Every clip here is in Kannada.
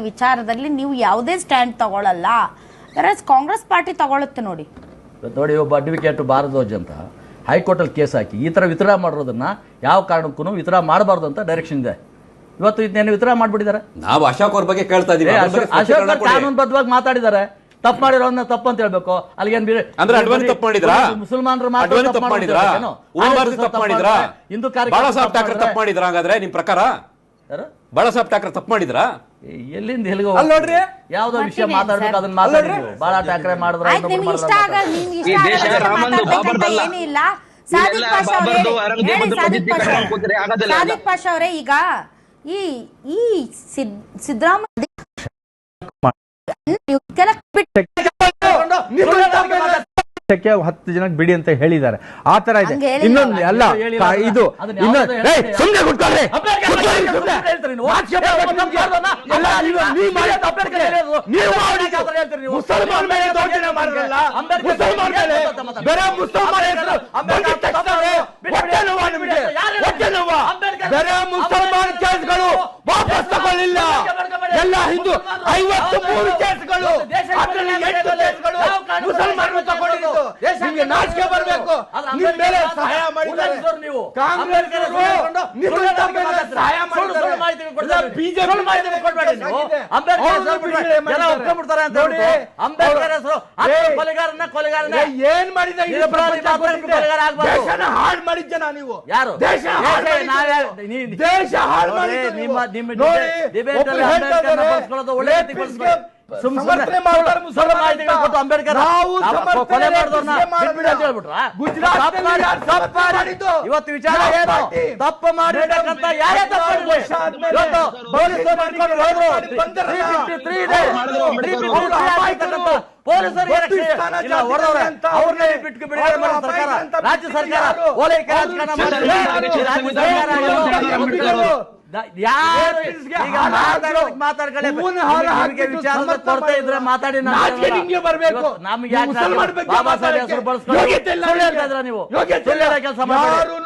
ವಿಚಾರದಲ್ಲಿ ನೀವು ಯಾವುದೇ ಸ್ಟ್ಯಾಂಡ್ ತಗೊಳ್ಳಲ್ಲ. ಕಾಂಗ್ರೆಸ್ ಪಾರ್ಟಿ ತಗೊಳುತ್ತೆ ನೋಡಿ. ಒಬ್ಬ ಅಡ್ವೊಕೇಟ್ ಭಾರದ್ವಾಜ್ ಅಂತ ಹೈಕೋರ್ಟ್ ಅಲ್ಲಿ ಕೇಸ್ ಹಾಕಿ ಈ ತರ ವಿತ್ಡ್ರಾ ಮಾಡಿರೋದನ್ನ ಯಾವ ಕಾರಣಕ್ಕೂ ವಿತ್ಡ್ರಾ ಮಾಡಬಾರ್ದು ಅಂತ ಡೈರೆಕ್ಷನ್ ಇದೆ. ಇವತ್ತು ಇದನ್ನೇನು ವಿತ್ಡ್ರಾ ಮಾಡ್ಬಿಟ್ಟಿದ್ದಾರೆ. ನಾವು ಅಶೋಕ್ ಅವ್ರ ಬಗ್ಗೆ ಕೇಳ್ತಾ ಇದೀವಿ. ಅಶೋಕ್ ಕಾನೂನುಬದ್ಧವಾಗಿ ಮಾತಾಡಿದ್ದಾರೆ. ತಪ್ಪು ಮಾಡಿರೋದನ್ನ ತಪ್ಪು ಅಂತ ಹೇಳ್ಬೇಕು. ಅಲ್ಲಿ ಅಂದ್ರೆ ಅಡ್ವಾಣಿ ತಪ್ಪು ಮಾಡಿದ್ರಾ? ಮುಸಲ್ಮಾನರು ತಪ್ಪು ಮಾಡಿದ್ರಾ? ತಪ್ಪು ಮಾಡಿದ್ರಾ? ಹಿಂದೂ ಬಾಳಾ ಸಾಹೇಬ್ ಠಾಕ್ರೆ ತಪ್ಪು ಮಾಡಿದ್ರಾ? ಹಾಗಾದ್ರೆ ನಿಮ್ ಪ್ರಕಾರ ಬಾಳಾ ಸಾಹೇಬ್ ಠಾಕ್ರೆ ತಪ್ಪು ಮಾಡಿದ್ರಾ? ಎಲ್ಲಿಂದ ಎಲ್ಲಿಗೋ ನೋಡ್ರಿ, ಯಾವ್ದೋ ವಿಷಯ ಮಾತಾಡ್ಬೇಕು ಅದನ್ನ ಮಾತಾಡಿ. ಬಾಳಾ ಠಾಕ್ರೆ ಮಾಡಿದ್ರ ಏನಿಲ್ಲ. ಸಾದಿಕ್ ಪಾಷಾ ಅವರೇ, ಈಗ ಈ ಸಿದ್ದರಾಮಯ್ಯ 10 ಜನಕ್ಕೆ ಬಿಡಿ ಅಂತ ಹೇಳಿದ್ದಾರೆ. ಆ ತರ ಇದೆ. ಇನ್ನೊಂದು ಅಲ್ಲ, ಇದು ಮುಸಲ್ಮಾನ್ ಕೇಸ್ಗಳು ವಾಪಸ್ ತಗೊಳ್ಳಿಲ್ಲ. ಎಲ್ಲ ಹಿಂದೂ 53 ಕೇಸ್ಗಳು ಮುಸಲ್ಮಾನರು ತಗೊಂಡಿದ್ದು. ನಿಮಗೆ ನಾಚಿಕೆ ಬರಬೇಕು. ನಿಮ್ಮ ಮೇಲೆ ಸಹಾಯ ಮಾಡಿದ್ದಾರೆ ನೀವು. ಕಾಂಗ್ರೆಸ್ ಸಹಾಯ ಮಾಡಿದ್ದಾರೆ. ಬಿಜೆಪಿ ಏನ್ ಮಾಡಿದ ಹಾಳು ಮಾಡಿದ್ದ ನೀವು. ಯಾರು ದೇಶ ಹಾಳು ಇವತ್ತು ವಿಚಾರ ಏನು? ತಪ್ಪು ಮಾಡಿರ್ತಕ್ಕಂಥ ಯಾರೇ ಪೊಲೀಸರಿಗೆ ಬಿಟ್ಟು ಬಿಡುಗಡೆ ಮಾಡೋ ಸರ್ಕಾರ, ರಾಜ್ಯ ಸರ್ಕಾರ ಓಲೈಕೆ ರಾಜಕಾರಣ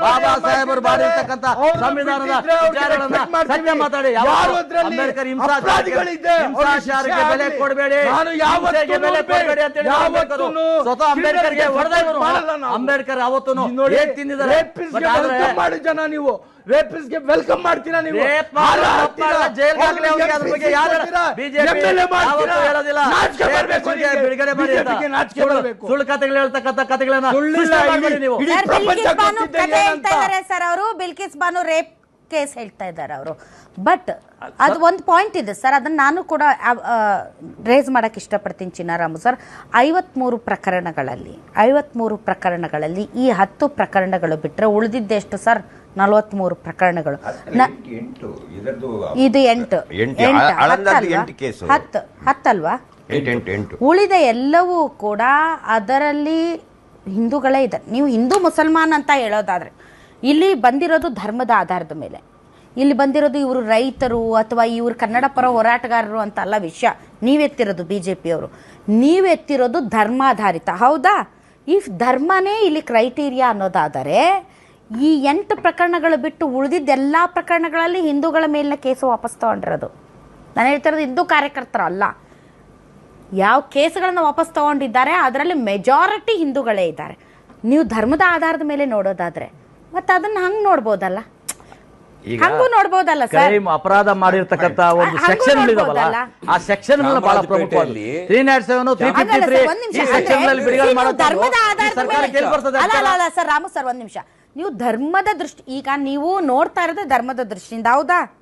ಬಾಬಾ ಸಾಹೇಬರು ಮಾಡಿರ್ತಕ್ಕಂಥ ಸಂವಿಧಾನದ ವಿಚಾರಗಳನ್ನ ಸತ್ಯ ಮಾತಾಡಿ. ಅಂಬೇಡ್ಕರ್ ಹಿಂಸಾಚಾರಕ್ಕೆ ಬೆಲೆ ಕೊಡಬೇಡಿ, ಬೆಲೆ ಕೊಡಬೇಡಿ ಅಂತ ಹೇಳಿ ಸ್ವತಃ ಅಂಬೇಡ್ಕರ್ಗೆ ಹೊಡೆದವರು. ಅಂಬೇಡ್ಕರ್ ಅವತ್ತು ತಿಂದಿದ್ದಾರೆ. ಜನ ನೀವು ರೇಪಿಸ್ಗೆ ವೆಲ್ಕಮ್ ಮಾಡ್ತೀರಾ? ನೀವು ಸುಳ್ಳು ಕಥೆಗಳು ಹೇಳ್ತಕ್ಕಂಥ ಕಥೆಗಳನ್ನ ಸರ್ ಅವರು ಬಿಲ್ಕಿಸ್ ಬಾನು ರೇಪ್ ಕೇಸ್ ಹೇಳ್ತಾ ಇದ್ದಾರೆ ಅವರು. ಬಟ್ ಅದು ಒಂದು ಪಾಯಿಂಟ್ ಇದೆ ಸರ್, ಅದನ್ನ ನಾನು ಕೂಡ ರೇಸ್ ಮಾಡಕ್ಕೆ ಇಷ್ಟಪಡ್ತೀನಿ ಚಿನ್ನಾರಾಮು ಸರ್. 53 ಪ್ರಕರಣಗಳಲ್ಲಿ ಈ 10 ಪ್ರಕರಣಗಳು ಬಿಟ್ಟರೆ ಉಳಿದಿದ್ದೆಷ್ಟು ಸರ್? 43 ಪ್ರಕರಣಗಳು. ಇದು 8 ಅಲ್ವಾ? ಉಳಿದ ಎಲ್ಲವೂ ಕೂಡ ಅದರಲ್ಲಿ ಹಿಂದೂಗಳೇ ಇದೆ. ನೀವು ಹಿಂದೂ ಮುಸಲ್ಮಾನ್ ಅಂತ ಹೇಳೋದಾದ್ರೆ ಇಲ್ಲಿ ಬಂದಿರೋದು ಧರ್ಮದ ಆಧಾರದ ಮೇಲೆ. ಇಲ್ಲಿ ಬಂದಿರೋದು ಇವರು ರೈತರು ಅಥವಾ ಇವರು ಕನ್ನಡ ಪರ ಹೋರಾಟಗಾರರು ಅಂತ ಅಲ್ಲ ವಿಷಯ. ನೀವೆತ್ತಿರೋದು ಬಿಜೆಪಿಯವರು, ನೀವೆತ್ತಿರೋದು ಧರ್ಮಾಧಾರಿತ. ಹೌದಾ? ಈ ಧರ್ಮನೇ ಇಲ್ಲಿ ಕ್ರೈಟೀರಿಯಾ ಅನ್ನೋದಾದರೆ ಈ 8 ಪ್ರಕರಣಗಳು ಬಿಟ್ಟು ಉಳಿದಿದ್ದ ಎಲ್ಲ ಪ್ರಕರಣಗಳಲ್ಲಿ ಹಿಂದೂಗಳ ಮೇಲಿನ ಕೇಸು ವಾಪಸ್ ತಗೊಂಡಿರೋದು. ನಾನು ಹೇಳ್ತಿರೋದು ಹಿಂದೂ ಕಾರ್ಯಕರ್ತರು ಅಲ್ಲ. ಯಾವ ಕೇಸುಗಳನ್ನು ವಾಪಸ್ ತಗೊಂಡಿದ್ದಾರೆ ಅದರಲ್ಲಿ ಮೆಜಾರಿಟಿ ಹಿಂದೂಗಳೇ ಇದ್ದಾರೆ. ನೀವು ಧರ್ಮದ ಆಧಾರದ ಮೇಲೆ ನೋಡೋದಾದ್ರೆ ಮತ್ತೆ ಅದನ್ನ ಹಂಗೆ ನೋಡ್ಬೋದಲ್ಲ, ಹಂಗೂ ನೋಡ್ಬೋದಲ್ಲ ಸರ್. ಅಪರಾಧ ಮಾಡಿರ್ತಕ್ಕಂಥ ಒಂದು ಸೆಕ್ಷನ್ ಇದಾವಲ್ಲ, ಆ ಸೆಕ್ಷನ್ ಬಹಳ ಪ್ರಮುಖವಾಗಿ 397 ಧರ್ಮದ ಆಧಾರದ ಅಲ್ಲ ಸರ್. ರಾಮು ಸರ್, ಒಂದ್ ನಿಮಿಷ. ನೀವು ಧರ್ಮದ ದೃಷ್ಟಿ, ಈಗ ನೀವು ನೋಡ್ತಾ ಇರೋದು ಧರ್ಮದ ದೃಷ್ಟಿಯಿಂದ, ಹೌದಾ?